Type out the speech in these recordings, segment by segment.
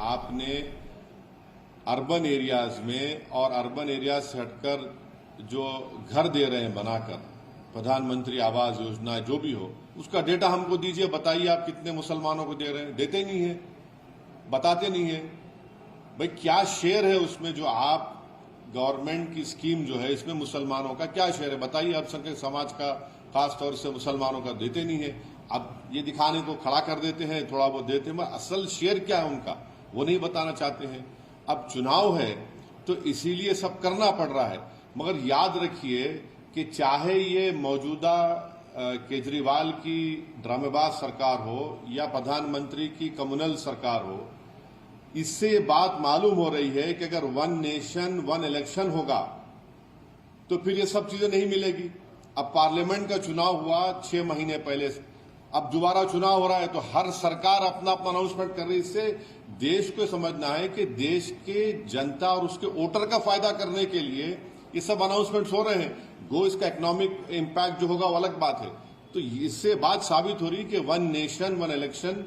आपने urban areas में और अर्बन एरियाज से हटकर जो घर दे रहे हैं बनाकर, प्रधानमंत्री आवास योजना जो भी हो, उसका डेटा हमको दीजिए। बताइए आप कितने मुसलमानों को दे रहे हैं? देते नहीं है, बताते नहीं है। भाई क्या शेयर है उसमें, जो आप गवर्नमेंट की स्कीम जो है इसमें मुसलमानों का क्या शेयर है बताइए। अल्पसंख्यक समाज का खासतौर से मुसलमानों का देते नहीं है। अब ये दिखाने को खड़ा कर देते हैं, थोड़ा बहुत देते हैं, मगर असल शेयर क्या है उनका वो नहीं बताना चाहते हैं। अब चुनाव है तो इसीलिए सब करना पड़ रहा है, मगर याद रखिए कि चाहे ये मौजूदा केजरीवाल की ड्रामेबाज सरकार हो या प्रधानमंत्री की कम्युनल सरकार हो, इससे ये बात मालूम हो रही है कि अगर वन नेशन वन इलेक्शन होगा तो फिर ये सब चीजें नहीं मिलेगी। अब पार्लियामेंट का चुनाव हुआ 6 महीने पहले, अब दोबारा चुनाव हो रहा है तो हर सरकार अपना अपना अनाउंसमेंट कर रही है। इससे देश को समझना है कि देश के जनता और उसके वोटर का फायदा करने के लिए ये सब अनाउंसमेंट्स हो रहे हैं। गो इसका इकोनॉमिक इम्पैक्ट जो होगा वो अलग बात है। तो इससे बात साबित हो रही कि वन नेशन वन इलेक्शन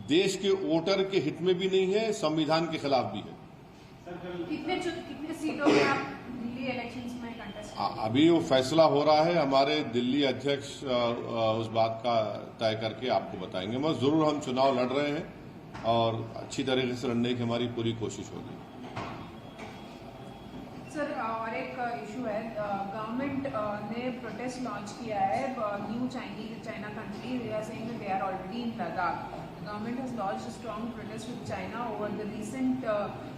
देश के वोटर के हित में भी नहीं है, संविधान के खिलाफ भी है। कितने सीटों में आप दिल्ली इलेक्शंस में कंटेस्ट? अभी वो फैसला हो रहा है, हमारे दिल्ली अध्यक्ष उस बात का तय करके आपको बताएंगे। मगर जरूर हम चुनाव लड़ रहे हैं और अच्छी तरीके से लड़ने की हमारी पूरी कोशिश होगी। सर, और एक इशू है, गवर्नमेंट ने प्रोटेस्ट लॉन्च किया है, new China country, they are saying that they are already in Ladakh. Government has launched a strong protest with China over the recent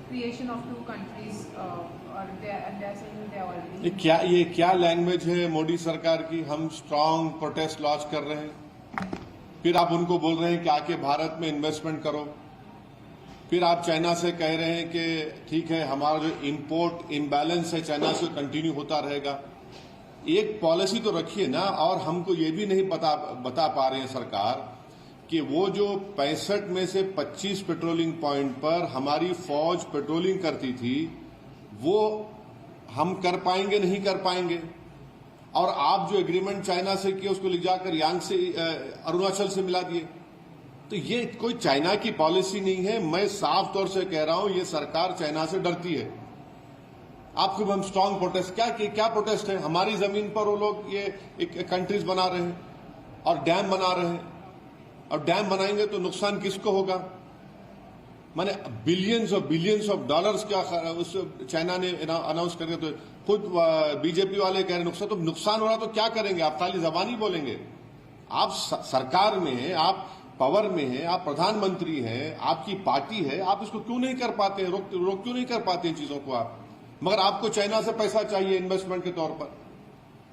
creation of 2 countries, or they are saying they are already. ये क्या language है मोदी सरकार की? हम strong protest launch कर रहे हैं, फिर आप उनको बोल रहे हैं कि आके भारत में इन्वेस्टमेंट करो, फिर आप चाइना से कह रहे हैं कि ठीक है हमारा जो इंपोर्ट इम्बैलेंस है चाइना से कंटिन्यू होता रहेगा। एक पॉलिसी तो रखिए ना। और हमको ये भी नहीं बता पा रहे हैं सरकार कि वो जो 65 में से 25 पेट्रोलिंग पॉइंट पर हमारी फौज पेट्रोलिंग करती थी वो हम कर पाएंगे नहीं कर पाएंगे। और आप जो एग्रीमेंट चाइना से किए उसको ले जाकर यांग से अरुणाचल से मिला दिए। तो ये कोई चाइना की पॉलिसी नहीं है। मैं साफ तौर से कह रहा हूं ये सरकार चाइना से डरती है। आपको हम स्ट्रांग प्रोटेस्ट क्या प्रोटेस्ट है? हमारी जमीन पर वो लोग ये एक कंट्रीज बना रहे हैं और डैम बना रहे हैं, और डैम बनाएंगे तो नुकसान किसको होगा? माने बिलियंस ऑफ डॉलर्स का उस चाइना ने अनाउंस करके, तो खुद बीजेपी वाले कह रहे नुकसान। तो नुकसान हो रहा तो क्या करेंगे? आप खाली जबानी बोलेंगे? आप सरकार में हैं, आप पावर में हैं, आप प्रधानमंत्री हैं, आपकी पार्टी है, आप इसको क्यों नहीं कर पाते? रोक क्यों नहीं कर पाते इन चीजों को आप? मगर आपको चाइना से पैसा चाहिए इन्वेस्टमेंट के तौर पर।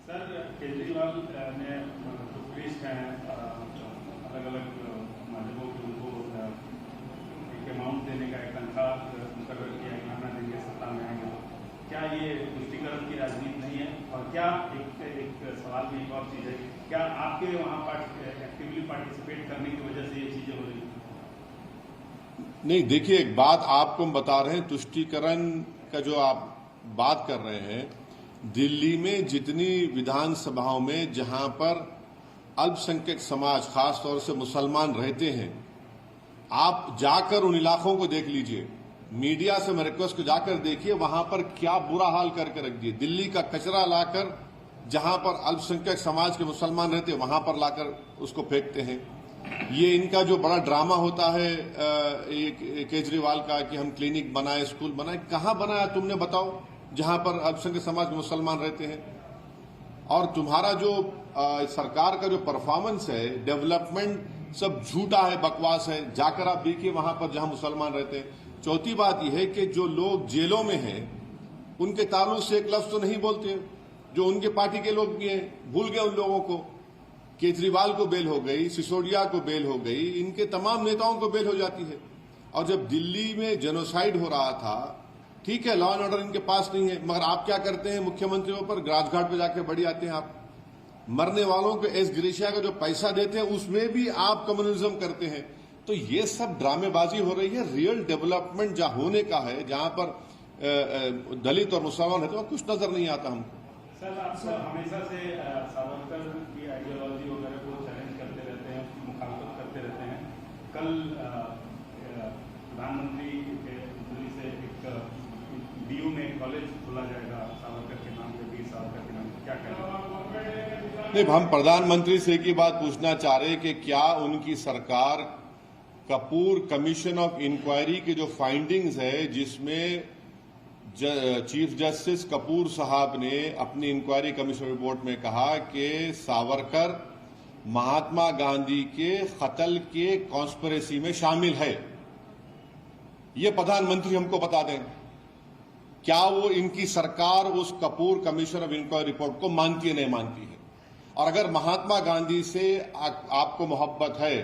सर, केजरीवाल ने अलग-अलग माध्यमों के उनको एक अमाउंट देने का एक तनख्वाह मुकर्रर किया है, खाना देंगे सत्ता में आएंगे तो क्या ये तुष्टीकरण की राजनीति नहीं है? और क्या एक सवाल में एक और चीज है, क्या आपके वहाँ एक्टिवली पार्टिसिपेट करने की वजह से ये चीजें हो रही हैं? नहीं, देखिए एक बात आपको हम बता रहे हैं, तुष्टीकरण का जो आप बात कर रहे हैं, दिल्ली में जितनी विधानसभाओं में जहां पर अल्पसंख्यक समाज खासतौर से मुसलमान रहते हैं, आप जाकर उन इलाकों को देख लीजिए। मीडिया से मैं रिक्वेस्ट जाकर देखिए वहां पर क्या बुरा हाल करके रख दिए। दिल्ली का कचरा लाकर जहां पर अल्पसंख्यक समाज के मुसलमान रहते हैं वहां पर लाकर उसको फेंकते हैं। ये इनका जो बड़ा ड्रामा होता है केजरीवाल का कि हम क्लिनिक बनाए, स्कूल बनाए, कहां बनाया तुमने बताओ जहां पर अल्पसंख्यक समाज के मुसलमान रहते हैं? और तुम्हारा जो सरकार का जो परफॉर्मेंस है, डेवलपमेंट सब झूठा है, बकवास है। जाकर आप देखिए वहां पर जहां मुसलमान रहते हैं। चौथी बात यह है कि जो लोग जेलों में हैं उनके ताल्लुक से एक लफ्ज तो नहीं बोलते। जो उनके पार्टी के लोग भी हैं, भूल गए उन लोगों को। केजरीवाल को बेल हो गई, सिसोदिया को बेल हो गई, इनके तमाम नेताओं को बेल हो जाती है। और जब दिल्ली में जेनोसाइड हो रहा था, ठीक है लॉ एंड ऑर्डर इनके पास नहीं है, मगर आप क्या करते हैं? मुख्यमंत्रियों पर राजघाट पे जाके बड़ी आते हैं आप। मरने वालों को एस ग्रेशिया का जो पैसा देते हैं उसमें भी आप कम्युनिज्म करते हैं। तो ये सब ड्रामेबाजी हो रही है। रियल डेवलपमेंट जहां होने का है, जहां पर दलित और मुसलमान है, तो कुछ नजर नहीं आता हमको। सर, आप हमेशा से सावरकर की आइडियोलॉजी वगैरह को चैलेंज करते रहते हैं, मुखालफत करते रहते हैं। कल प्रधानमंत्री कॉलेज खोला जाएगा सावरकर के नाम पे, वीर सावरकर के नाम पे, क्या कहेंगे? नहीं, हम प्रधानमंत्री से एक ही बात पूछना चाह रहे हैं कि क्या उनकी सरकार कपूर कमीशन ऑफ इंक्वायरी के जो फाइंडिंग्स है, जिसमें चीफ जस्टिस कपूर साहब ने अपनी इंक्वायरी कमीशन रिपोर्ट में कहा कि सावरकर महात्मा गांधी के कत्ल के कॉन्स्पिरेसी में शामिल है, ये प्रधानमंत्री हमको बता दें। क्या वो इनकी सरकार उस Kapoor commission of inquiry report को मानती है, नहीं मानती है? और अगर महात्मा गांधी से आपको मोहब्बत है